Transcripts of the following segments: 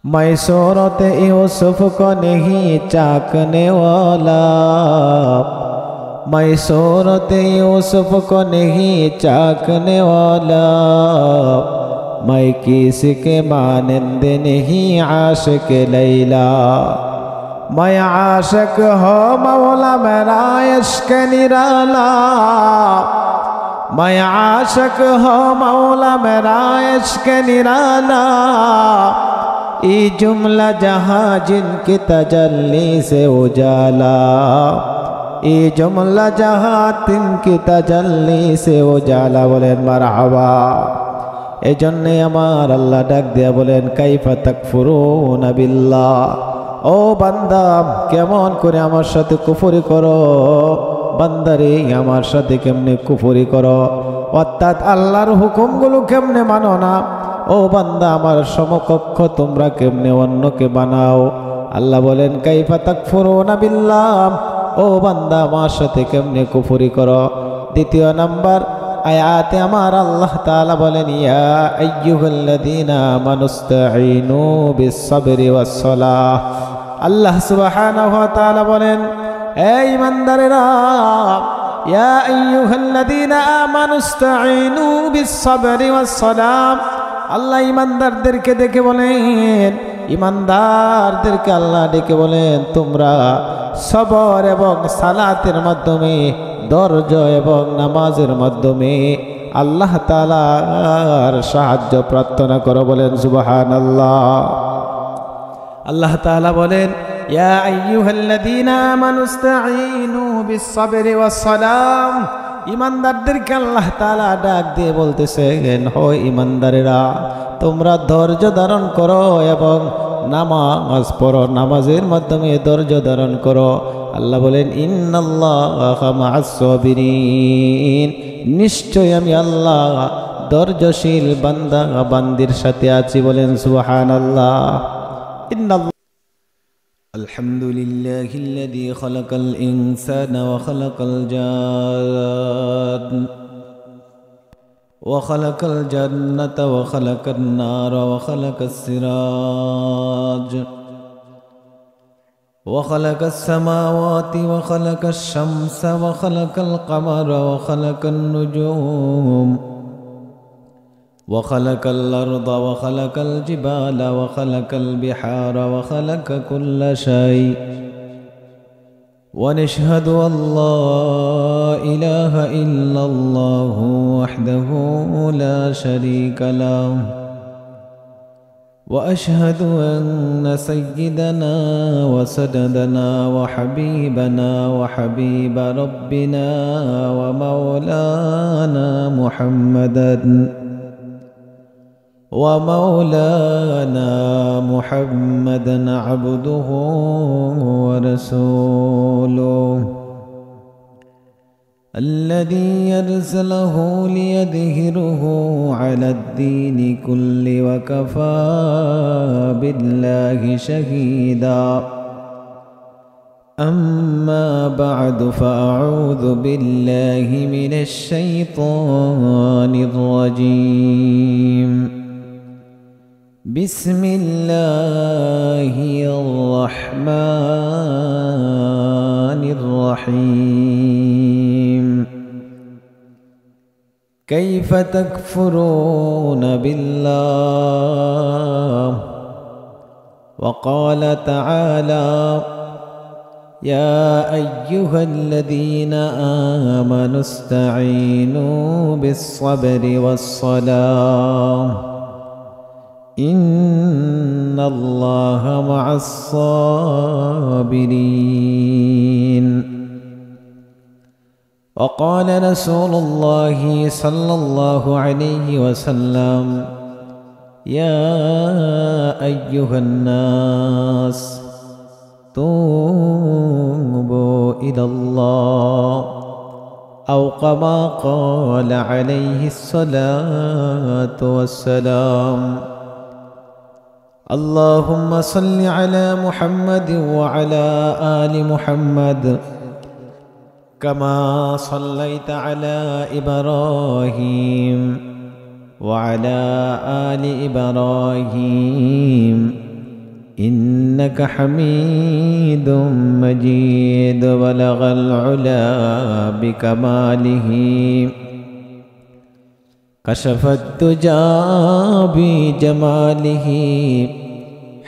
मैं सूरत यूसुफ को नहीं चाकने वाला, मैं सूरत यूसुफ को नहीं चाकने वाला, मैं किसी के मानंद नहीं आशिक लैला। मैं आशिक हो मौला मेरा इश्क निराला, मैं आशिक हो मौला मेरा इश्क निराला। ये जुमला जहाँ जिनकी तजल्ली से उजाला, ये जुमला जहाँ तिनकी तजल्ली से उजाला। बोलेन मरहबा। ए जन्ने अमार अल्लाह डाक दिया बोलेन काइफा तकफुरूना बिल्लाह। ओ बांदा केमन करे आमार साथे कुफरी करो, बान्दारे आमार साथे केमने कुफरी करो, अर्थात आल्लाहर हुकुमगुलो केमने मानो ना। ओ बांदा आमार समकक्ष तोमरा केमने अन्यके बानाओ। आल्लाह बोलेन काइफा तकफुरूना बिल्लाह। ओ बांदा आमार साथे केमने कुफरी करो। द्वितीय नम्बर आयाते आमार अल्लाह ताआला बोलेन या अय्युहाल्लाযীনা আমানুস্তাঈনু বিস-সাবরি ওয়াস-সালাহ। আল্লাহ সুবহানাহু ওয়া তাআলা বলেন হে ঈমানদারেরা, ইয়া আইয়ুহাল্লাযীনা আমানুস্তাঈনু বিস-সাবরি ওয়াস-সালাহ। আল্লাহ ঈমানদারদেরকে ডেকে বলেন, ঈমানদারদেরকে আল্লাহ ডেকে বলেন তোমরা সবর এবং সালাতের মাধ্যমে, ধৈর্য এবং নামাজের মাধ্যমে আল্লাহ তাআলার সাহায্য প্রার্থনা করো। বলেন সুবহানাল্লাহ। আল্লাহ তাআলা বলেন ইয়া আইয়ুহাল্লাযীনা আমানুস্তাঈনু বিস-সাবরি ওয়াস-সালাম। ঈমানদারদেরকে আল্লাহ তাআলা ডাক দিয়ে বলতেছেন হে ঈমানদারেরা, তোমরা ধৈর্য ধারণ করো এবং নামাজ পড়ো, নামাজের মাধ্যমে ধৈর্য ধারণ করো। আল্লাহ বলেন ইন্নাল্লাহা মা'আস-সাবিরিন, নিশ্চয় আমি আল্লাহ ধৈর্যশীল বান্দা বান্দির সাথে আছি। বলেন সুবহানাল্লাহ। আলহামদুলিল্লাহিল্লাযী খালাকাল ইনসানা ওয়া খালাকাল জান্না ওয়া খালাকাল জান্নাতা ওয়া খালাকান নারা ওয়া খালাকাস সিরাজ وخلق السماوات وخلق الشمس وخلق القمر وخلق النجوم وخلق الأرض وخلق الجبال وخلق البحار وخلق كل شيء ونشهد أن لا إله إلا الله وحده لا شريك له وأشهد أن سيدنا وسندنا وحبيبنا وحبيب ربنا ومولانا محمدا عبده ورسوله الذي يرسله ليظهره على الدين كله وكفى بالله شهيدا أما بعد فأعوذ بالله من الشيطان الرجيم بسم الله الرحمن الرحيم كيف تكفرون بالله وقال تعالى يا أيها الذين آمنوا استعينوا بالصبر والصلاة إن الله مع الصابرين وقال رسول الله صلى الله عليه وسلم يا أيها الناس توبوا إلى الله أو كما قال عليه الصلاة والسلام اللهم صل على محمد وعلى آل محمد كما صليت على إبراهيم وعلى آل إبراهيم إنك حميد مجيد بلغ العلا بكماله كشف الدجى بجماله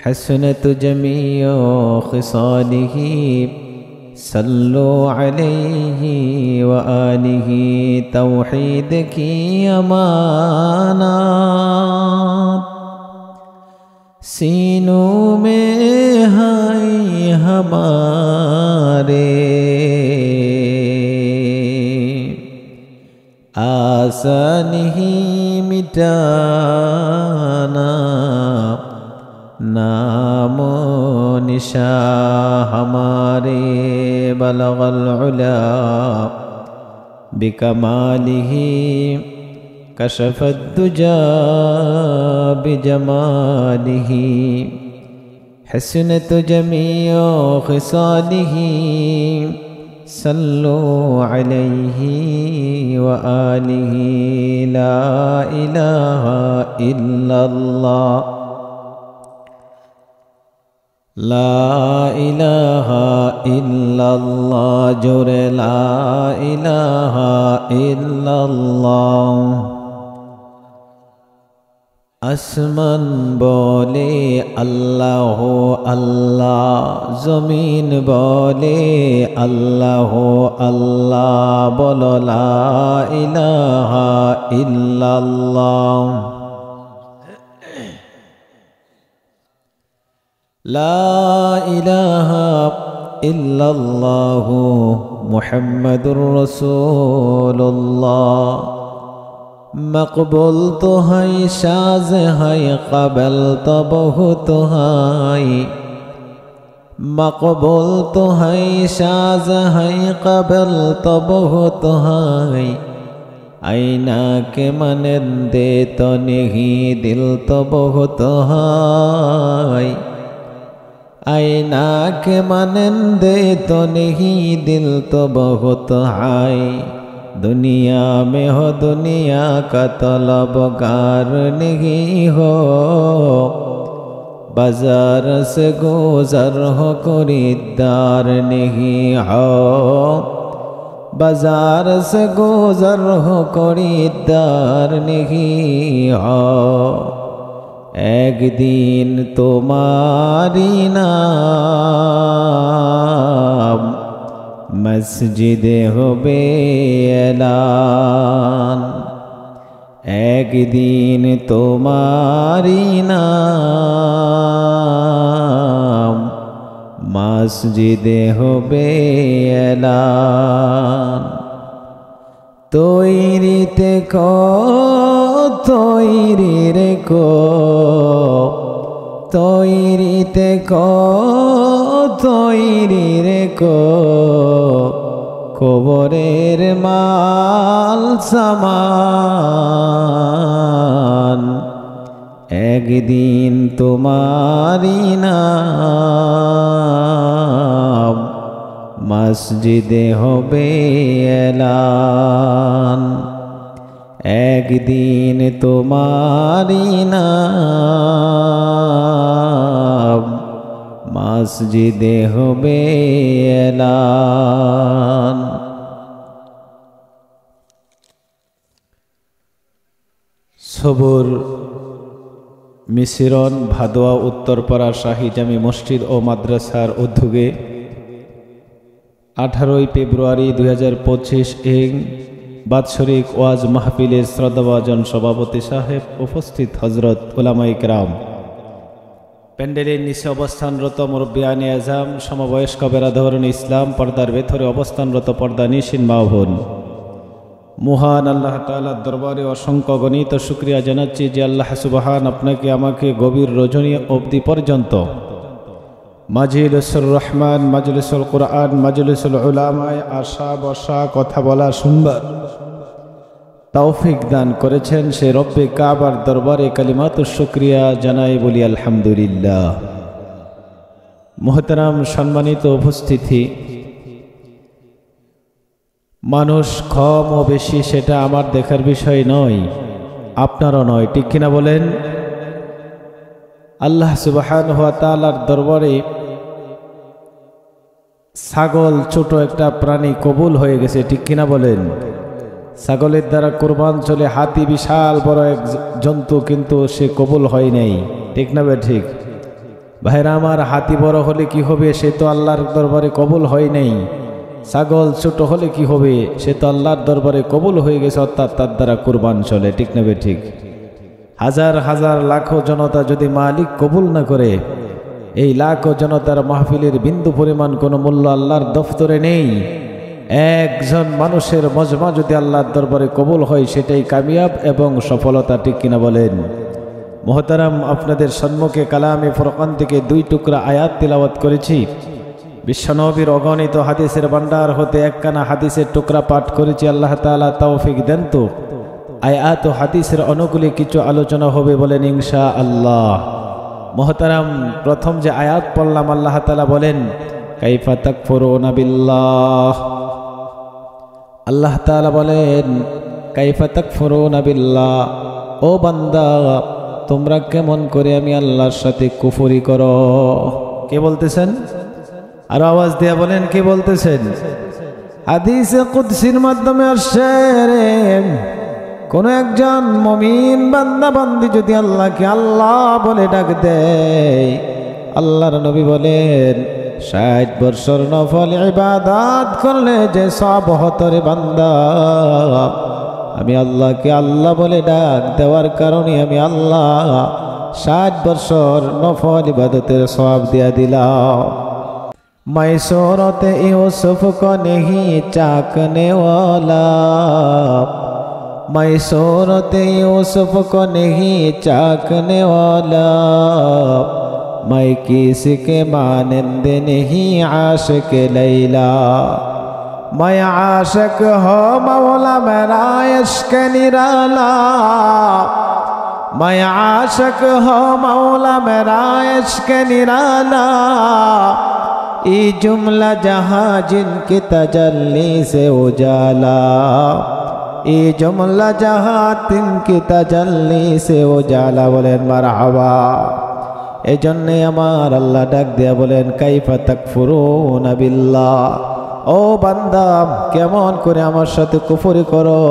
حسنت جميع خصاله صلوا عليه وآله توحید کی امانات सीनों में है हमारे आशा नहीं मिटाना नामो निशा हमारे बलगल उला बिकमालिही कशफ الدجى بجماله حسنت جميع خصاله صلوا عليه وآله لا إله إلا الله لا إله إلا الله جور لا إله إلا الله আসমান বলে আল্লাহ আল্লাহ জমিন বলে আল্লাহ আল্লাহ বলো লা ইলাহা ইল্লাল্লাহ লা ইলাহা ইল্লাল্লাহ মুহাম্মাদুর রাসূলুল্লাহ मकबूल तो है शाज़ है क़बल तो बहुत है मकबूल तो है शाज़ है क़बल तो बहुत है आईना के मनंदे तो नहीं दिल तो बहुत है आईना के मनंदे तो नहीं दिल तो बहुत है दुनिया में हो दुनिया का तलबगार नहीं हो बाजार से गुजर हो खरीदार नहीं हो बाजार से गुजर हो खरीदार नहीं हो एक दिन तुम्हारी नाम मस्जिदे होबे ऐलान एक दिन तुम्हारी नाम मस्जिदे होबे ऐलान तैरी देखो तैरी रेखो तैरी देखो तैरी रेखो কবরের মাল সামান একদিন তোমারি নাম মসজিদে হবে এলান একদিন তোমারি নাম মসজিদে হবে এলান সবুর মিশ্রণ ভাদোয়া উত্তরপাড়া শাহী জামি মসজিদ ও মাদ্রাসার উদ্যোগে 18 ফেব্রুয়ারি 2025 এর বাৎসরিক ওয়াজ মাহফিলের শ্রদ্ধাভাজন সভাপতি সাহেব উপস্থিত হযরত উলামায়ে কেরাম প্যান্ডেলের নিচে অবস্থানরত মুরব্বিয়ানে আজম সমবয়স্ক বেরাদরুন ইসলাম পর্দার ভেতরে অবস্থানরত পর্দা নিশিন মা বোন মহান আল্লাহ তাআলার দরবারে অসংখ্য গণিত শুকরিয়া জানাচ্ছি যে আল্লাহ সুবহান আপনাকে আমাকে গভীর রজনী অবধি পর্যন্ত মাজলিসুর রহমান মাজলিসুল কুরআন মাজলিসুল উলামায়ে আশা বসা কথা বলা শুনবার তৌফিক দান করেছেন সে রব্বে কাবার দরবারে কালিমাতুশ শুকরিয়া জানাই বলি আলহামদুলিল্লাহ। মুহতারাম সম্মানিত উপস্থিতি, মানুষ কম ও বেশি সেটা আমার দেখার বিষয় নয়, আপনারও নয়, ঠিক কিনা বলেন? আল্লাহ সুবহানাহু ওয়া তাআলার দরবারে ছাগল ছোট একটা প্রাণী কবুল হয়ে গেছে, ঠিক কিনা বলেন? ছাগলের দ্বারা কুরবান চলে, হাতি বিশাল বড় এক জন্তু, কিন্তু সে কবুল হয় নাই, ঠিক না বে ঠিক? ভাইরা আমার, হাতি বড় হলে কি হবে? সে তো আল্লাহর দরবারে কবুল হয় নাই। ছাগল ছোট হলে কি হবে? সে তো আল্লাহর দরবারে কবুল হয়ে গেছে, অর্থাৎ তার দ্বারা কুরবান চলে, ঠিক না বে ঠিক? হাজার হাজার লাখো জনতা যদি মালিক কবুল না করে, এই লাখো জনতার মাহফিলের বিন্দু পরিমাণ কোনো মূল্য আল্লাহর দফতরে নেই। একজন মানুষের মজমা যদি আল্লাহর দরবারে কবুল হয়, সেটাই কামিয়াব এবং সফলতা, ঠিক কিনা বলেন? মুহতারাম, আপনাদের সম্মুখে কালামে ফুরকান থেকে 2 টুকরা আয়াত তিলাওয়াত করেছি। বিশ্বনবীর অগণিত হাদিসের ভান্ডার হতে একখানা হাদিসের টুকরা পাঠ করেছি। আল্লাহ তাআলা তৌফিক দেন তো আয়াত ও হাদিসের অনুকূলে কিছু আলোচনা হবে, বলেন ইনশাআল্লাহ। মুহতারাম, প্রথম যে আয়াত পড়লাম, আল্লাহ তাআলা বলেন কাইফা তাকফুরুনা বিল্লাহ। আল্লাহ তাআলা বলেন কাইফা তাকফুরুনা বিল্লাহ, ও বান্দা তোমরা কেমন করে আমি আল্লাহর সাথে কুফরি করো। কে বলতেছেন? আর আওয়াজ দিয়া বলেন, কে বলতেছেন? হাদিসে কুদসির মাধ্যমে আসছে, কোন একজন মুমিন বান্দা বান্দি যদি আল্লাহকে আল্লাহ বলে ডাক দেয়, আল্লাহর নবী বলেন 60 বছর নফল ইবাদত করলে যে সব হতরে বান্দা, আমি আল্লাহকে আল্লাহ বলে ডাক দেওয়ার কারণে আমি আল্লাহ 60 বছর নফল ইবাদতের সওয়াব দিয়া দিলাম। मैं सूरत यूसुफ को नहीं चाकने वाला, मैं सूरत यूसुफ को नहीं चाकने वाला, मैं किसी के मानंद नहीं आशिक लैला, मैं आशिक हो मौला मेरा इश्क निराला, मैं आशिक हो मौला मेरा इश्क निराला, ये जुमला जहाँ जिनकी तजल्ली से उजाला, ये जुमला जहाँ तिनकी तजल्ली से उजाला। बोलेन मरहबा। এই জন্যে আমার আল্লাহ ডাক দিয়া বলেন কাইফা তাকফুরুনা বিল্লাহ, ও বান্দা কেমন করে আমার সাথে কুফরি করো।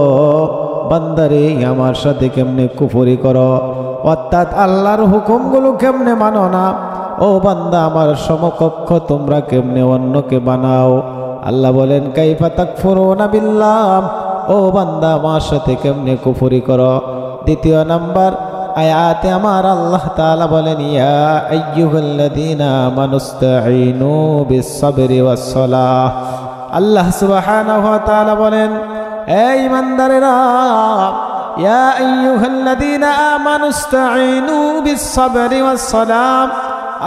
বান্দারে আমার সাথে কেমনে কুফরি করো, অর্থাৎ আল্লাহর হুকুমগুলো কেমনে মানো না। ও বান্দা আমার সমকক্ষ তোমরা কেমনে অন্যকে বানাও। আল্লাহ বলেন কাইফা তাকফুরুনা বিল্লাহ, ও বান্দা আমার সাথে কেমনে কুফরি করো। দ্বিতীয় নাম্বার আয়াতে আমার আল্লাহ তাআলা বলেন ইয়া আইয়ুহাল্লাযীনা আমানুস্তাঈনু বিস-সাবরি ওয়াস-সালাহ। আল্লাহ সুবহানাহু ওয়া তাআলা বলেন হে ঈমানদারেরা, ইয়া আইয়ুহাল্লাযীনা আমানুস্তাঈনু বিস-সাবরি ওয়াস-সালাহ।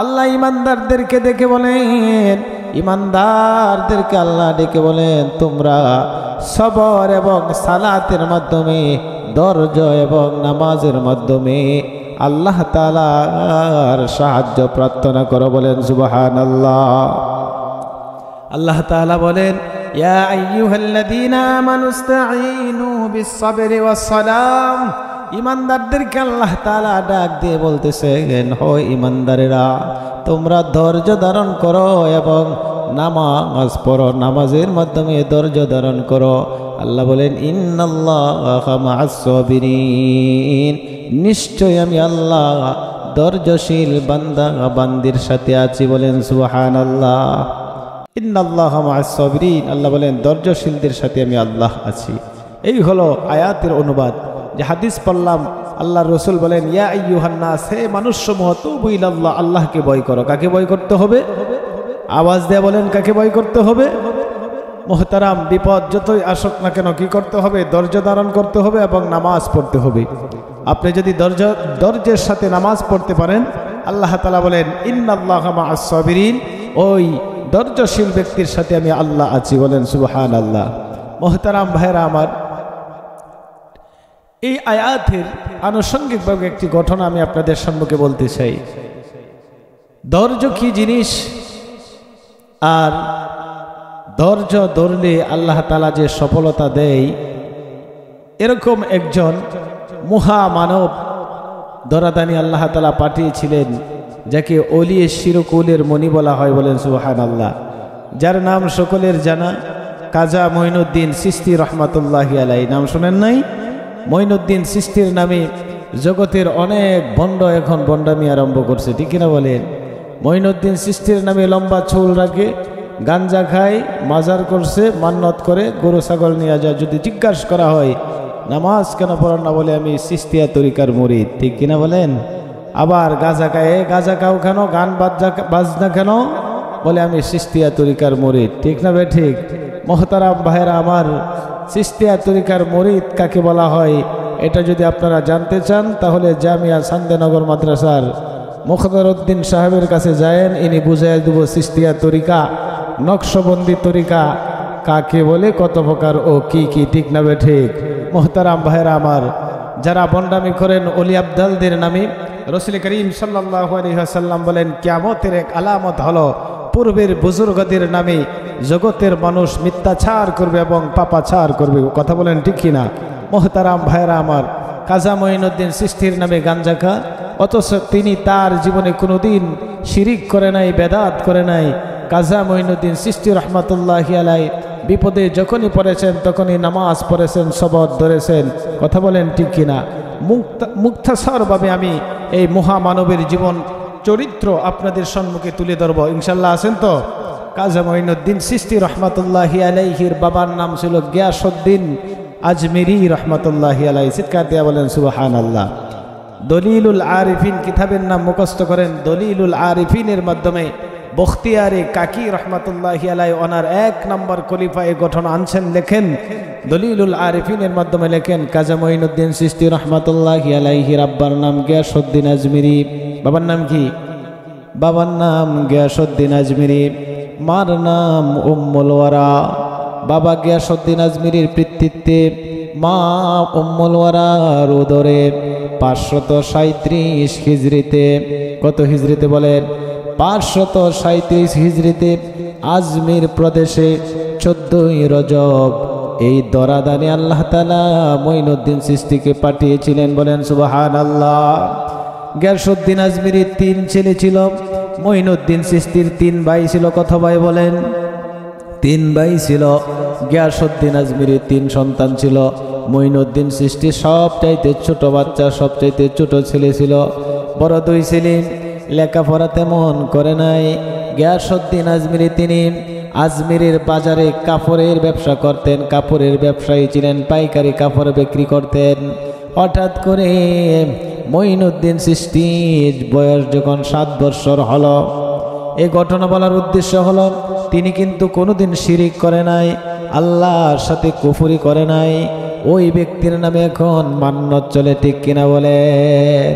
আল্লাহ ঈমানদারদেরকে ডেকে বলেন, ঈমানদারদেরকে আল্লাহ ডেকে বলেন তোমরা সবর এবং সালাতের মাধ্যমে, ধৈর্য এবং নামাজের মাধ্যমে আল্লাহ তাআলার সাহায্য প্রার্থনা করো। বলেন সুবহানাল্লাহ। আল্লাহ তাআলা বলেন ইয়া আইয়ুহাল্লাযীনা আমানুস্তাঈনু বিস-সাবরি ওয়াস-সালাম। ঈমানদারদেরকে আল্লাহ তাআলা ডাক দিয়ে বলতেছেন হে ঈমানদারেরা, তোমরা ধৈর্য ধারণ করো এবং নামাজ পড়ো, নামাজের মাধ্যমে ধৈর্য ধারণ করো। আল্লাহ বলেন ইন্নাল্লাহা মা'আস-সাবিরিন, নিশ্চয় আমি আল্লাহ ধৈর্যশীল বান্দা বান্দির সাথে আছি। বলেন সুবহানাল্লাহ। ইন্নাল্লাহা মা'আস-সাবিরিন, আল্লাহ বলেন ধৈর্যশীলদের সাথে আমি আল্লাহ আছি। এই হলো আয়াতের অনুবাদ। যে হাদিস পড়লাম, আল্লাহর রাসূল বলেন ইয়া আইয়ুহান নাস, হে মানুষ সমূহ, তুবু ইলাল্লাহ, আল্লাহকে ভয় করো। কাকে ভয় করতে হবে? আওয়াজ দিয়ে বলেন কাকে ভয় করতে হবে? মুহতারাম, বিপদ যতই আসুক না কেন কি করতে হবে? ধৈর্য ধারণ করতে হবে এবং নামাজ পড়তে হবে। আপনি যদি ধৈর্যের সাথে নামাজ পড়তে পারেন, আল্লাহ তাআলা বলেন ইন্নাল্লাহা মা'আস-সাবিরিন, ওই ধৈর্যশীল ব্যক্তির সাথে আমি আল্লাহ আছি। বলেন সুবহানাল্লাহ। মুহতারাম ভাইরা আমার, এই আয়াতের আনুষঙ্গিকভাবে একটি ঘটনা আমি আপনাদের সম্মুখে বলতে চাই। ধৈর্য কি জিনিস, আর ধৈর্য ধরলে আল্লাহ তাআলা যে সফলতা দেয়, এরকম একজন মহামানব ধরাদানি আল্লাহ তাআলা পাঠিয়েছিলেন যাকে ওলিয়ে শিরকুলের মণি বলা হয়, বলেন সুবহানাল্লাহ। যার নাম সকলের জানা, কাজা মঈনুদ্দিন চিশতি রহমাতুল্লাহি আলাইহি। নাম শুনেন নাই? মঈনুদ্দিন চিশতির নামে জগতের অনেক ভণ্ড এখন ভণ্ডামি আরম্ভ করছে, ঠিক কিনা বলেন? মঈনুদ্দিন চিশতির নামে লম্বা চুল রাখে, গাঞ্জা খায়, মাজার করছে, মান্নত করে, গরু ছাগল নিয়ে যায়। যদি জিজ্ঞাসা করা হয় নামাজ কেন পড়েন না, বলে আমি চিশতিয়া তরিকার মুরিদ, ঠিক কিনা বলেন? আবার গাঁজা খায়, গাঁজা খাও কেন, গান বাজনা কেন, বলে আমি চিশতিয়া তরিকার মুরিদ, ঠিক না বে ঠিক? মোহতারাম ভাইরা আমার, চিশতিয়া তরিকার মুরিদ কাকে বলা হয় এটা যদি আপনারা জানতে চান তাহলে জামিয়া সান্দেনগর মাদ্রাসার মুখতার উদ্দিন সাহেবের কাছে যায়েন, ইনি বুঝাই দেব চিশতিয়া তরিকা, নকশবন্দি তরিকা কাকে বলে, কত প্রকার ও কি কি, ঠিক না বে ঠিক? মোহতারাম ভাইরা আমার, যারা বন্ডামি করেন অলি আবদালদের নামে, রাসূল করিম সাল্লাল্লাহু আলাইহি ওয়াসাল্লাম বলেন কিয়ামতের এক আলামত হলো পূর্বের বুজুর্গদের নামে জগতের মানুষ মিথ্যাচার করবে এবং পাপাচার করবে। কথা বলেন ঠিক কিনা? মোহতারাম ভাইরা আমার, কাজা মঈনুদ্দিন চিশতির নামে গাঞ্জা খা, অথচ তিনি তার জীবনে কোনোদিন শিরিক করে নাই, বেদাত করে নাই। কাজা মঈনুদ্দিন চিশতি রহমাতুল্লাহি আলাইহি বিপদে যখনই পড়েছেন তখনই নামাজ পড়েছেন, শবত ধরেছেন। কথা বলেন ঠিক কিনা? মুক্তাসারভাবে আমি এই মহামানবের জীবন চরিত্র আপনাদের সম্মুখে তুলে ধরব, ইনশাল্লাহ। আছেন তো? কাজা মঈনুদ্দিন চিশতি রহমাতুল্লাহি আলাইহির বাবার নাম ছিল গিয়াসউদ্দিন আজমিরি রহমাতুল্লাহি আলাইহি। চিৎকার দিয়া বলেন সুবহানাল্লাহ। দলিলুল আরিফিন কিতাবের নাম মুখস্থ করেন। দলিলুল আরিফিনের মাধ্যমে বখতিয়ারে কাকি রহমাতুল্লাহি আলাইহি ওনার 1 নম্বর খলিফা এই গঠন আনছেন, লেখেন দলিলুল আরিফিনের মাধ্যমে লেখেন কাজা মঈনুদ্দিন চিশতি রহমাতুল্লাহি আলাইহির আব্বার নাম গিয়াসউদ্দিন আজমিরি, বাবার নাম কি? বাবার নাম গিয়াসউদ্দিন আজমিরি, মার নাম উম্মুল ওয়ারা। বাবা গিয়াসউদ্দিন আজমিরির পিতৃত্বে, মা উম্মুল ওয়ারার উদরে 537 হিজরিতে, কত হিজরিতে বলেন? 537 হিজরিতে আজমির প্রদেশে 14ই রজব এই দরাদানে আল্লাহ তাআলা মঈনুদ্দিন চিশতিকে পাঠিয়েছিলেন, বলেন সুবহানাল্লাহ। গিয়াসউদ্দিন আজমিরির 3 ছেলে ছিল, মঈনুদ্দিন চিশতির 3 ভাই ছিল। কত ভাই বলেন? 3 ভাই ছিল। গিয়াসউদ্দিন আজমিরির 3 সন্তান ছিল। মঈনুদ্দিন চিশতি সবচাইতে ছোট বাচ্চা, সবচাইতে ছোট ছেলে ছিল। বড় 2 ছেলে লেখাপড়া তেমন করে নাই। গিয়াসউদ্দিন আজমিরি তিনি আজমিরের বাজারে কাপড়ের ব্যবসা করতেন, কাপড়ের ব্যবসায়ী ছিলেন, পাইকারি কাপড় বিক্রি করতেন। হঠাৎ করে মঈনুদ্দিন চিশতির বয়স যখন 7 বছর হলো, এই ঘটনা বলার উদ্দেশ্য হলো তিনি কিন্তু কোনোদিন শিরিক করে নাই, আল্লাহর সাথে কুফরি করে নাই। ওই ব্যক্তির নামে এখন মান্নত চলে, ঠিক কিনা বলেন?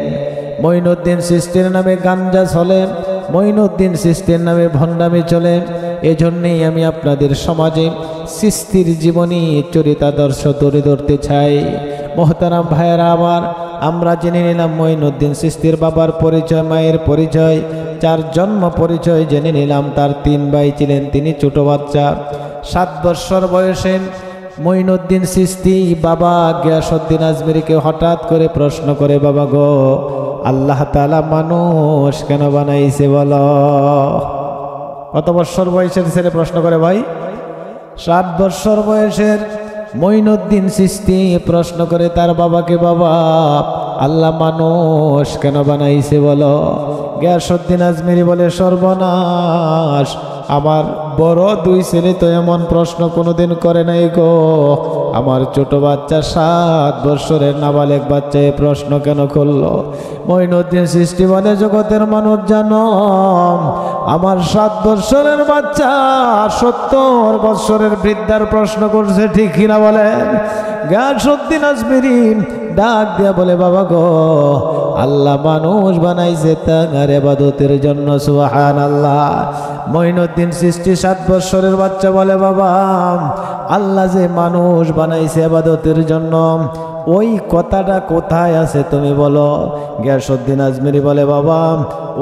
মঈনুদ্দিন চিশতির নামে গাঞ্জা চলে, মঈনুদ্দিন চিশতির নামে ভণ্ডামি চলে। এজন্যই আমি আপনাদের সমাজে চিশতির জীবনী চরিতাদর্শ তুলে ধরতে চাই। মোহতারাম ভাইয়েরা আমার, আমরা জেনে নিলাম মঈনুদ্দিন চিশতির বাবার পরিচয়, মায়ের পরিচয়, 4 জন্ম পরিচয় জেনে নিলাম। তার 3 ভাই ছিলেন, তিনি ছোট বাচ্চা। 7 বছর বয়সে মঈনুদ্দিন চিশতি বাবা গিয়াসউদ্দিন আজমিরিকে হঠাৎ করে প্রশ্ন করে, বাবা গো, আল্লাহ তাআলা মানুষ কেন বানাইছে বলো? কত বছর বয়সের ছেলে প্রশ্ন করে ভাই? 7 বছর বয়সের মঈনুদ্দিন চিশতি প্রশ্ন করে তার বাবাকে, বাবা আল্লাহ মানুষ কেন বানাইছে বলো? গিয়াসউদ্দিন আজমিরি বলে, সর্বনাশ, আমার বড় 2 ছেলে তো এমন প্রশ্ন কোনোদিন করে নাই গো। আমার ছোট বাচ্চা 7 বছরের নাবালেক বাচ্চা এই প্রশ্ন কেন করলো? মঈনুদ্দিন চিশতি বলে, জগতের মানুষ জানো, আমার 7 বছরের বাচ্চা 70 বছরের বৃদ্ধার প্রশ্ন করছে, ঠিক কিনা বলেন? গিয়াসউদ্দিন আজমিরি ডাক দিয়া বলে, বাবা গো, আল্লাহ মানুষ বানাইছে তার ইবাদতের জন্য, সুবহানাল্লাহ। মঈনুদ্দিন চিশতি 7 বছরের বাচ্চা বলে, বাবা আল্লাহ যে মানুষ বানাইছে ইবাদতের জন্য, ওই কথাটা কোথায় আছে তুমি বলো? গিয়াসউদ্দিন আজমিরি বলে, বাবা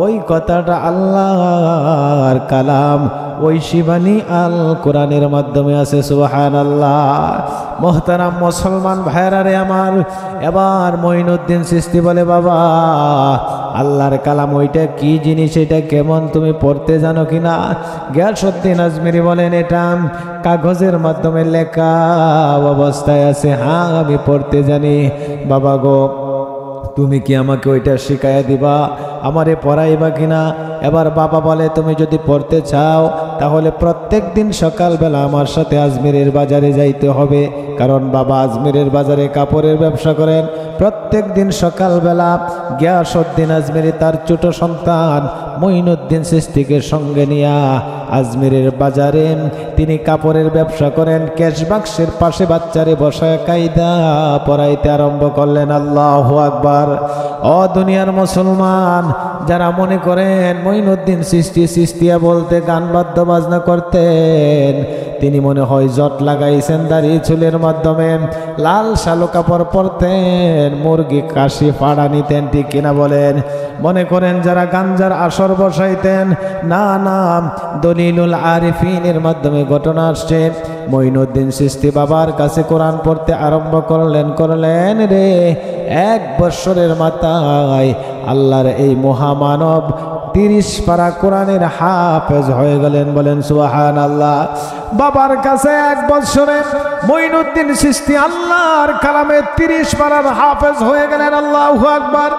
ওই কথাটা আল্লাহর কালাম ওই শিবানী আল কোরআনের মাধ্যমে আছে। সুবহানাল্লাহ। মোহতারাম মুসলমান ভাইরা রে আমার, এবার মঈনুদ্দিন চিশতি বলে, বাবা আল্লাহর কালাম ওইটা কি জিনিস, এটা কেমন, তুমি পড়তে জানো কিনা? গিয়াসউদ্দিন আজমিরি বলেন, এটা কাগজের মাধ্যমে লেখা অবস্থায় আছে। হ্যাঁ আমি পড়তে জানি। বাবা গো, তুমি কি আমাকে ওইটা শিখাইয়া দিবা, আমারে পড়াইবা কিনা? এবার বাবা বলে, তুমি যদি পড়তে চাও তাহলে প্রত্যেক দিন সকালবেলা আমার সাথে আজমিরের বাজারে যাইতে হবে। কারণ বাবা আজমিরের বাজারে কাপড়ের ব্যবসা করেন। প্রত্যেক দিন সকালবেলা গিয়াসউদ্দিন আজমিরি তার ছোট সন্তান মঈনুদ্দিন চিশতিকে সঙ্গে নিয়া আজমিরের বাজারে তিনি কাপড়ের ব্যবসা করেন। ক্যাশ বাক্সের পাশে বাচ্চারে বসায় কায়দা পড়াইতে আরম্ভ করলেন। আল্লাহু আকবার। ও দুনিয়ার মুসলমান, যারা মনে করেন মঈনুদ্দিন চিশতি চিশতিয়া বলতে গান বাদ্য বাজনা করতেন, তিনি মনে হয় জট লাগাইছেন দাড়ি চুলের মাধ্যমে, লাল শালো কাপড় পরতেন, মুরগি কাশি ফাড়া নিতেন, ঠিক কিনা বলেন? মনে করেন যারা গাঞ্জার আসর বসাইতেন, না না, দলিলুল আরিফিনের মাধ্যমে ঘটনা আসছে। মঈনুদ্দিন চিশতি বাবার কাছে কোরআন পড়তে আরম্ভ করলেন রে। 1 বছরের মাথায় আল্লাহর এই মহামানব 30 পারা কোরআনের হাফেজ হয়ে গেলেন। বলেন সুবহানাল্লাহ। বাবার কাছে 1 বছরে মঈনুদ্দিন চিশতি আল্লাহর কালামে 30 পারার হাফেজ হয়ে গেলেন। আল্লাহু আকবার।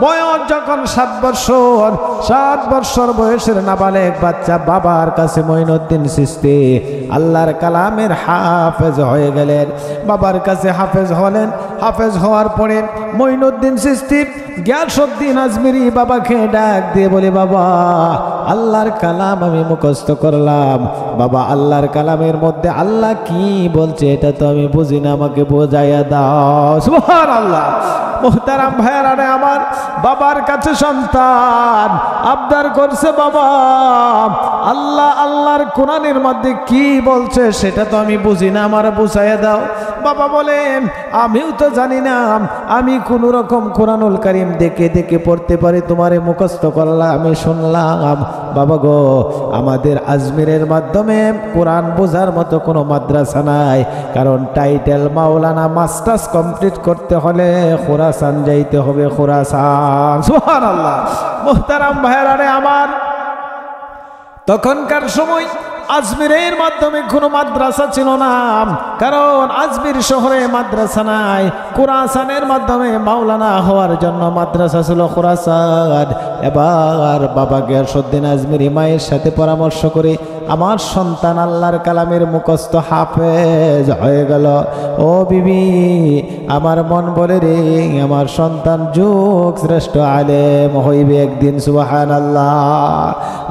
বয়স যখন 7 বছর বয়সের নাবালেগ বাচ্চা বাবার কাছে মঈনুদ্দিন চিশতি আল্লাহর কালামের হাফেজ হয়ে গেলেন। বাবার কাছে হাফেজ হলেন। হাফেজ হওয়ার পরে মঈনুদ্দিন চিশতি গিয়াসউদ্দিন আজমিরি বাবাকে ডাক দিয়ে বলে, বাবা আল্লাহর কালাম আমি মুখস্থ করলাম। বাবা আল্লাহর কালামের মধ্যে আল্লাহ কি বলছে এটা তো আমি বুঝি না, আমাকে বোঝাইয়া দাও। সুবহানাল্লাহ। মুহতারাম ভাইরা রে আমার, বাবার কাছে সন্তান আবদার করছে, বাবা আল্লাহর কোরআনের মধ্যে কি বলছে সেটা তো আমি বুঝি না, আমার বুঝাইয়া দাও। বাবা বলেন, আমিও তো জানি না, আমি কোন রকম কোরআনুল কারীম দেখে দেখে পড়তে পারি, তোমারে মুখস্থ করলাম, আমি শুনলাম। বাবা গো, আমাদের আজমিরের মাধ্যমে কোরআন বোঝার মতো কোনো মাদ্রাসা নাই, কারণ টাইটেল মাওলানা মাস্টার্স কমপ্লিট করতে হলে খোরাসান যাইতে হবে, খোরাসান। সুবহানাল্লাহ। মুহতারাম ভাইরা রে আমার, তখনকার সময় আজমিরের মাধ্যমে কোনো মাদ্রাসা ছিল না, কারণ আজমির শহরে মাদ্রাসা নাই। খোরাসানের মাধ্যমে মাওলানা হওয়ার জন্য মাদ্রাসা ছিল খোরাসান। এবার বাবা গিয়াসউদ্দিন আজমিরি মায়ের সাথে পরামর্শ করে আমার সন্তান আল্লাহর কালামের মুখস্থ হাফেজ হয়ে গেল। ও বিবি, আমার মন বলে রে, আমার সন্তান যুগ শ্রেষ্ঠ আলেম হইবে একদিন। সুবহানাল্লাহ।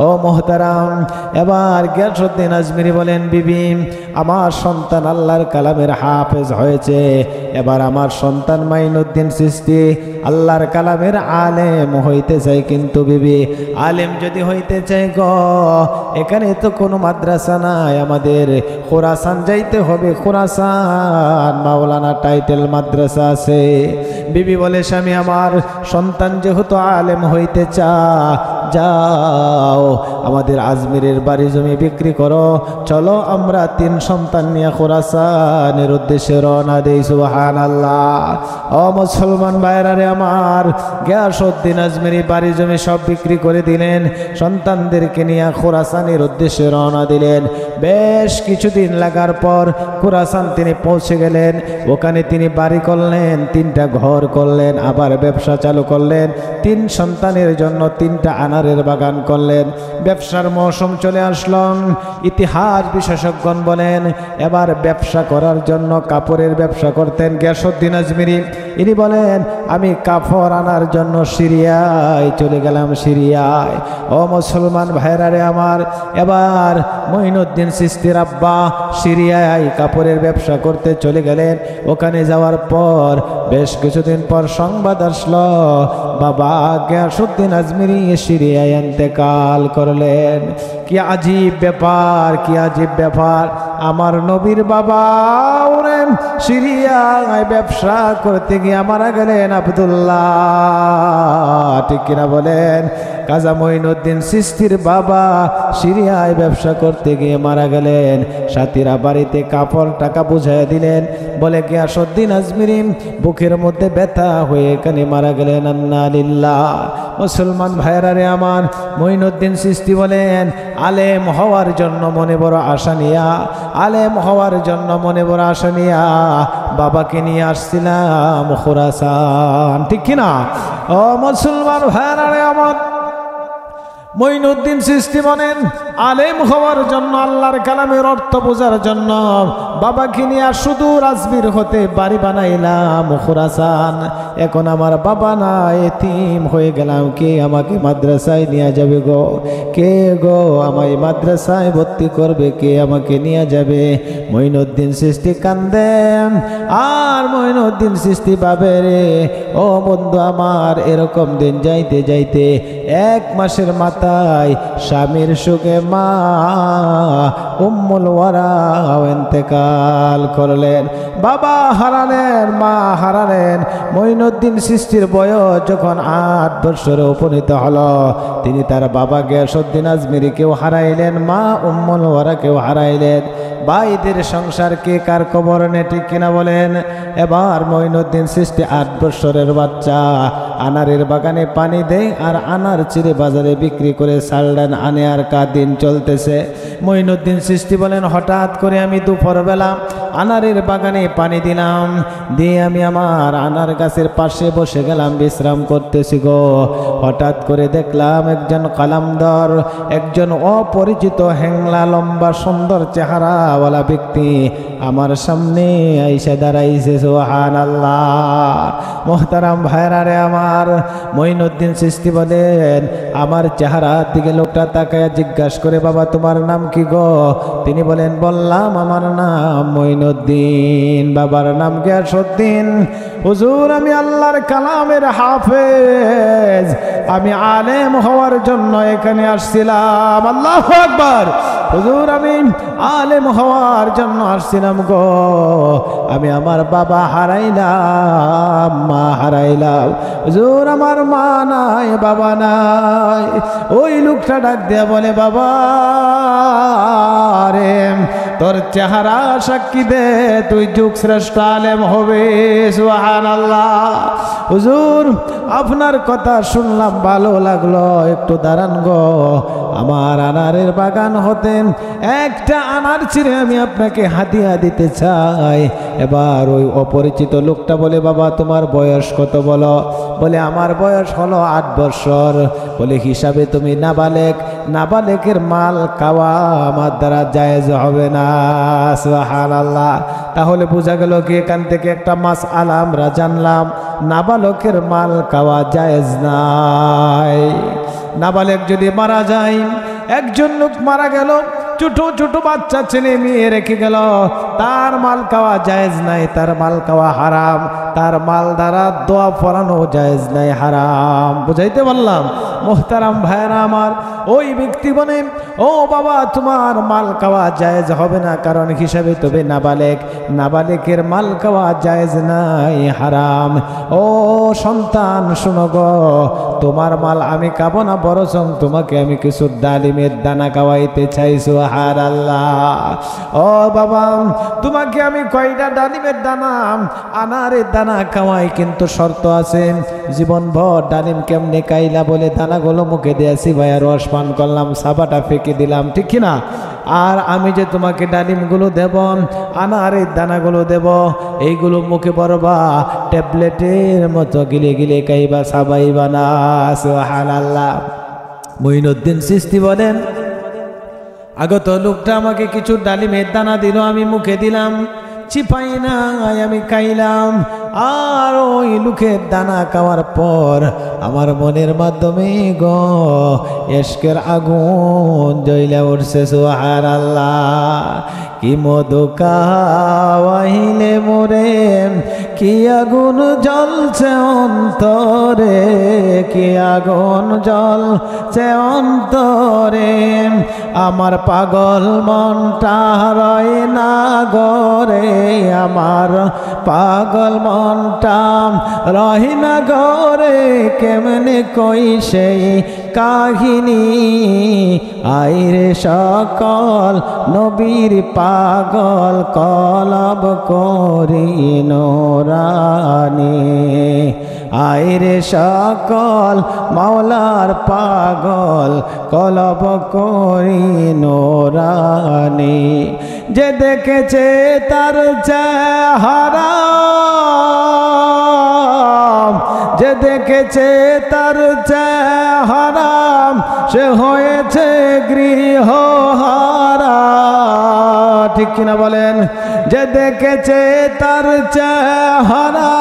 ও মুহতারাম, এবার গিয়াসউদ্দিন আজমিরি বলেন, বিবি আমার সন্তান আল্লাহর কালামের হাফেজ হয়েছে, এবার আমার সন্তান মঈনুদ্দিন চিশতি আল্লাহর কালামের আলেম হইতে চাই। কিন্তু বিবি, আলেম যদি হইতে চাই গো, এখানে তো কোনো মাদ্রাসা নাই, আমাদের খোরাসান যাইতে হবে। খোরাসান মাওলানা টাইটেল মাদ্রাসা আছে। বিবি বলে, স্বামী আমার সন্তান যেহেতু আলেম হইতে যাও, আমাদের আজমিরের বাড়ি জমি বিক্রি করো, চলো আমরা 3 সন্তান নিয়ে খোরাসানের উদ্দেশ্যে রওনা দেই। সুবহানাল্লাহ। ও মুসলমান ভাইরা রে আমার, গিয়াসউদ্দিন আজমিরি বাড়ি জমি সব বিক্রি করে দিলেন, সন্তানদেরকে নিয়ে খোরাসানের উদ্দেশ্যে রওনা দিলেন। বেশ কিছুদিন লাগার পর খোরাসান তিনি পৌঁছে গেলেন। ওখানে তিনি বাড়ি করলেন, 3টা ঘর করলেন, আবার ব্যবসা চালু করলেন। 3 সন্তানের জন্য 3টা আনারের বাগান করলেন। ব্যবসার মৌসুম চলে আসলাম। ইতিহাস বিশেষজ্ঞগণ বলেন, এবার ব্যবসা করার জন্য কাপড়ের ব্যবসা করতেন গিয়াসউদ্দিন আজমিরি। ইনি বলেন, আমি কাপড় আনার জন্য সিরিয়ায় চলে গেলাম, সিরিয়ায়। ও মুসলমান ভাইরা রে আমার, এবার মঈনুদ্দিন চিশতির আব্বা সিরিয়ায় কাপড়ের ব্যবসা করতে চলে গেলেন। ওখানে যাওয়ার পর বেশ কিছুদিন পর সংবাদ আসলো, বাবা গিয়াসউদ্দিন আজমিরি সিরিয়ায় ইন্তেকাল করলেন। কি আজীব ব্যাপার, কি আজীব ব্যাপার। আমার নবীর বাবা ওরে সিরিয়ায় ব্যবসা করতে গিয়ে মারা গেলেন আব্দুল্লাহ, ঠিক কিনা বলেন? কাজা মঈনুদ্দিন চিশতির বাবা সিরিয়ায় ব্যবসা করতে গিয়ে মারা গেলেন। সাথীরা বাড়িতে কাপড় টাকা বুঝাইয়া দিলেন, বলে গিয়াসউদ্দিন আজমিরি বুকের মধ্যে ব্যথা হয়ে এখানে মারা গেলেন। আন্না লিল্লাহ। মুসলমান ভাইরা রে আমার, মঈনুদ্দিন চিশতি বলেন আলেম হওয়ার জন্য মনে বড় আশা নিয়া, আলেম হওয়ার জন্য মনে বড় আশা নিয়া বাবাকে নিয়ে আসছিলাম খুরাসান, ঠিক কিনা? ও মুসলমান ভাইরা রে আমার, মঈনুদ্দিন চিশতি বলেন আলেম হওয়ার জন্য, আল্লাহর কালামের অর্থ বোঝার জন্য বাবাকে নিয়ে সুদূর আজমির হতে বাড়ি বানাইলাম খুরাসান। এখন আমার বাবা না, এতিম হয়ে গেলাম, কে আমাকে মাদ্রাসায় নিয়ে যাবে গো? কে গো আমায় মাদ্রাসায় ভর্তি করবে? কে আমাকে নিয়ে যাবে? মঈনুদ্দিন চিশতি কান্দেন আর মঈনুদ্দিন চিশতি ভাবে রে ও বন্ধু আমার, এরকম দিন যাইতে যাইতে 1 মাসের মাথায় স্বামীর সুখে মা উম্মুল ওয়ারা ইন্তেকাল করলেন। বাবা হারালেন, মা হারালেন। মঈনুদ্দিন চিশতির বয়স যখন 8 বছরে উপনীত হলো, তিনি তার বাবা গিয়াসউদ্দিন আজমিরিকেও হারাইলেন, মা উম্মুল ওয়ারাকেও হারাইলেন। ভাইদের সংসার কে কার কবর নে, ঠিক কিনা বলেন? এবার মঈনুদ্দিন চিশতি 8 বছরের বাচ্চা আনারের বাগানে পানি দেয় আর আনার চিরে বাজারে বিক্রি করে ছাড়লেন। আনে আর কা দিন চলতেছে। মঈনুদ্দিন চিশতি বলেন হঠাৎ করে আমি দুপুরবেলা আনারের বাগানে পানি দিলাম, দিয়ে আমি আমার আনার গাছের পাশে বসে গেলাম, বিশ্রাম করতেছি গো। হঠাৎ করে দেখলাম একজন কালামদার, একজন অপরিচিত হ্যাংলা লম্বা সুন্দর চেহারাওয়ালা ব্যক্তি আমার সামনে আইসা দাঁড়াইছে। সুবহানাল্লাহ। মোহতারাম ভাইরা রে আমার, মঈনুদ্দিন চিশতি বলেন আমার চেহারার দিকে লোকটা তাকায়া জিজ্ঞাসা করে বাবা তোমার নাম কি গো? তিনি বলেন বললাম আমার নাম মঈনুদ্দিন। বাবার নাম গিয়াসউদ্দিন। হুজুর আমি আল্লাহর কালামের হাফেজ, আমি আলেম হওয়ার জন্য এখানে আসছিলাম। আল্লাহু আকবার। হুজুর আমি আলেম হওয়ার জন্য আসছিলাম গো, আমি আমার বাবা হারাইলাম, মা হারাইলাম। হুজুর আমার মা নাই, বাবা নাই। ওই লোকটা ডাক দিয়া বলে বাবা রে তোর চেহারা সাক্ষী দে তুই যুগ শ্রেষ্ঠ আলেম হবে। সুবহানাল্লাহ। হুজুর আপনার কথা শুনলাম ভালো লাগলো, একটু দাঁড়ান গো, আমার আনারের বাগান হতে একটা আনার ছিঁড়ে আমি আপনাকে হাদিয়া দিতে চাই। এবার ওই অপরিচিত লোকটা বলে বাবা তোমার বয়স কত বলো? বলে আমার বয়স হলো 8 বছর। বলে হিসাবে তুমি নাবালেক, নাবালেকের মাল খাওয়া আমার দ্বারা জায়েজ হবে না। সুবহানাল্লাহ। তাহলে বোঝা গেল কি এখান থেকে একটা মাসআলা আমরা জানলাম, নাবালকের মাল খাওয়া জায়েজ নাই। নাবালেক যদি মারা যায়, একজন লোক মারা গেল, ছোট ছোট বাচ্চা ছেলে মেয়ে রেখে গেল, তার মাল খাওয়া জায়েজ নাই, তার মাল খাওয়া হারাম, তার মাল দ্বারা দোয়া পড়ানো জায়েজ নাই, হারাম। বুঝাইতে পারলাম? মোহতারাম ভাইরা আমার, ওই ব্যক্তি বলেন ও বাবা তোমার মাল খাওয়া জায়েজ হবে না, কারণ হিসাবে তবে নাবালেক, নাবালেকের মাল খাওয়া জায়েজ নাই, হারাম। ও সন্তান শোনো গো, তোমার মাল আমি খাবো না, বরং তোমাকে আমি কিছু ডালিমের দানা খাওয়াইতে চাই। সুবহানাল্লাহ। ও বাবা তোমাকে আমি কয়টা ডালিমের দানা, আনারের দানা খাওয়াই, কিন্তু শর্ত আছে, জীবনভর ডালিম কেমনে খাইলা? বলে দানাগুলো মুখে দিয়েছি ভাইয়া, রস পান করলাম, সাবাটা ফেঁকে দিলাম, ঠিক কিনা? আর আমি যে তোমাকে ডালিমগুলো দেব, আনারের দানাগুলো দেব, এইগুলো মুখে পড়বা, ট্যাবলেটের মতো গিলে গিলে খাইবা, সাবাইবা না। সুবহানাল্লাহ। মঈনুদ্দিন চিশতি বলেন আগত লোকটা আমাকে কিছু ডালিমের দানা দিল, আমি মুখে দিলাম, চিপাই নাই, আমি খাইলাম। আর ওই লোকের দানা খাওয়ার পর আমার মনের মাধ্যমে গো ইশকের আগুন জ্বলে উঠছে। সুবহানাল্লাহ। কি মধু খাওয়াইলে মোরে, কি আগুন জ্বলছে অন্তরে, কি আগুন জ্বলছে অন্তরে, আমার পাগল মনটা রয় না গরে, আমার পাগল মনটা রয় না গরে, কেমনে কই সেই কাহিনী, আইরে সকল নবীর পাগল কলব করি নোরানি, আইরে সকল মাওলার পাগল কলব করি নোরানি, যে দেখেছে তার চেহারা, যে দেখেছে তার চেহারা, সে হয়েছে গৃহহারা, ঠিক কিনা বলেন? যে দেখেছে তার চেহারা,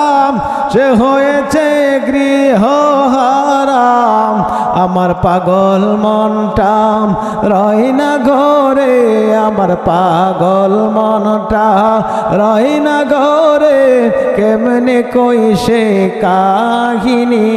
সে হয়েছে গৃহহারা, আমার পাগল মনটা রয় না ঘরে, আমার পাগল মনটা রয় না ঘরে, কেমনে কই সে কাহিনী,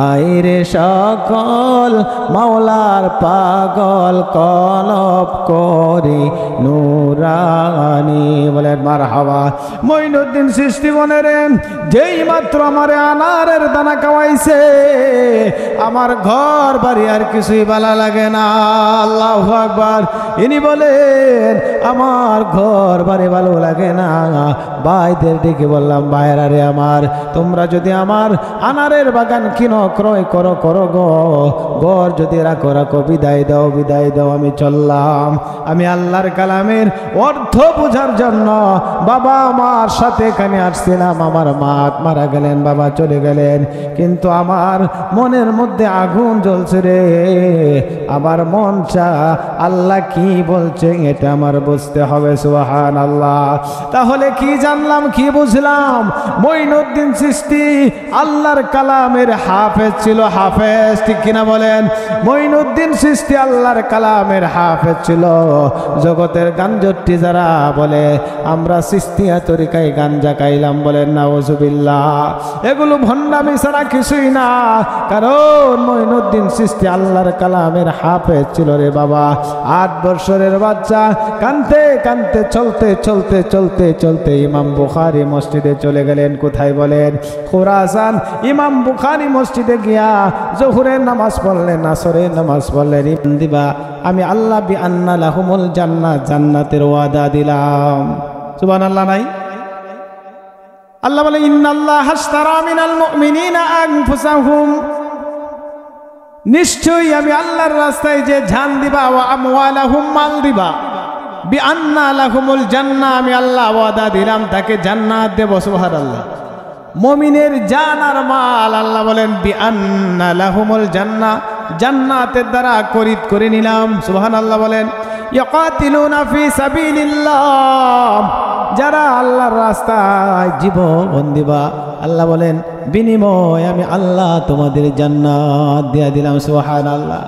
আইরে সকল মাওলার পাগল কলব করি নুরানি। বলেন মারহাবা। মঈনুদ্দিন চিশতি বলেন, যেই মাত্র আমারে আনারের দানা খাওয়াইছে, আমার ঘর বাড়ি আর কিছুই ভালো লাগে না। আল্লাহু আকবার। ইনি বলেন, আমার ঘর বাড়ি ভালো লাগে না। ভাইদের ডেকে বললাম, ভাইরা রে আমার, তোমরা যদি আমার আনারের বাগান কিনো, ক্রয় করো করো গো, ঘর যদি রাখো রাখো, বিদায় দাও বিদায় দাও, আমি চললাম। আমি আল্লাহর কালামের অর্থ বোঝার জন্য বাবা আমার সাথে এখানে আসছিলাম। আমার মা মারা গেলেন, বাবা চলে গেলেন, কিন্তু আমার মনের মধ্যে আগুন জ্বলছে রে। আমার মন চা আল্লাহ কি বলছেন এটা আমার বুঝতে হবে। সুবহানাল্লাহ। তাহলে কি জানলাম, কি বুঝলাম? মঈনুদ্দিন চিশতি আল্লাহর কালামের হাফেজ ছিল। হাফেজ, ঠিক কিনা বলেন? মঈনুদ্দিন চিশতি আল্লাহর কালামের হাফেজ ছিল। জগতের গাঞ্জটি যারা বলে আমরা চিশতিয়া তরিকায় গাঞ্জা খাইলাম, বলেন নাউজুবিল্লাহ, এগুলো ভণ্ডামি ছাড়া কিছুই না। কারণ মঈনুদ্দিন চিশতি আল্লাহর কালামের হাফেজ ছিল রে বাবা। 8 বছরের বাচ্চা কানতে কানতে চলতে চলতে চলতে চলতে ইমাম বুখারী মসজিদে চলে গেলেন। কোথায় বলেন? খুরাসান। ইমাম বুখারী মসজিদে গিয়া জোহরের নামাজ পড়লেন, আসরের নামাজ পড়লেন। দিবা আমি আল্লাহ বি আন্না লাহুমুল জান্নাহ, জান্নাতের ওয়াদা দিলাম। সুবহানাল্লাহ নাই? আল্লাহ বলে, ইন্নাল্লাহ আশতারা মিনাল মুমিনিনা আনফুসাহুম, নিশ্চয়ই আমি আল্লাহর রাস্তায় যে জান দিবা, ওয়া আমওয়ালাহুম, মাল দিবা, বি আন্না লাহুমুল জান্নাহ, আমি আল্লাহ ওয়াদা দিলাম তাকে জান্নাত দেব। সুবহানাল্লাহ। মুমিনের জান আর মাল আল্লাহ বলেন বি আন্না লাহুমুল জান্নাহ, জান্নাতের দ্বারা খরিদ করে নিলাম। সুবহানাল্লাহ বলেন। ইয়াকাতিলুনা ফি সাবিলিল্লাহ, যারা আল্লাহর রাস্তায় জীবন দিবা, আল্লাহ বলেন বিনিময় আমি আল্লাহ তোমাদের জান্নাত দিয়া দিলাম। সুবহানাল্লাহ।